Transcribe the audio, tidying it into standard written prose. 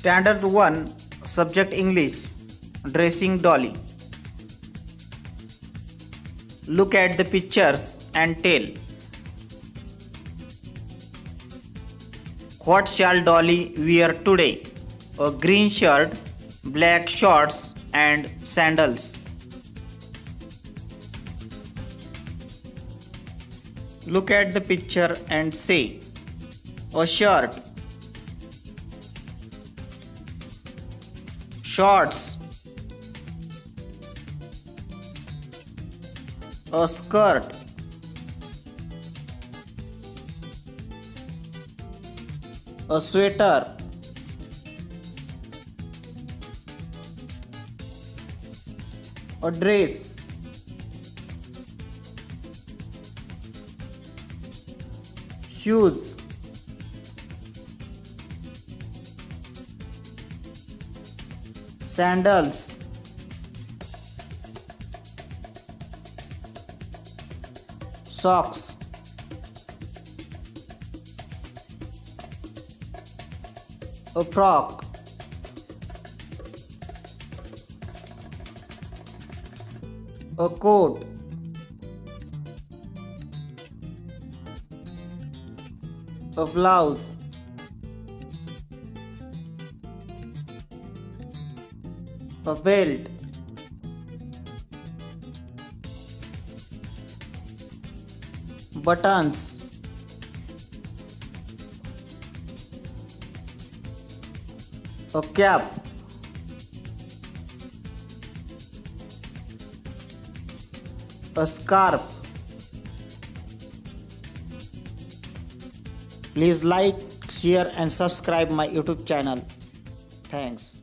Standard 1 Subject English Dressing Dolly. Look at the pictures and tell. What shall Dolly wear today? A green shirt, black shorts and sandals. Look at the picture and say. A shirt, shorts, a skirt, a sweater, a dress, shoes, sandals, socks, a frock, a coat, a blouse, a belt, buttons, a cap, a scarf. Please like, share and subscribe my YouTube channel. Thanks.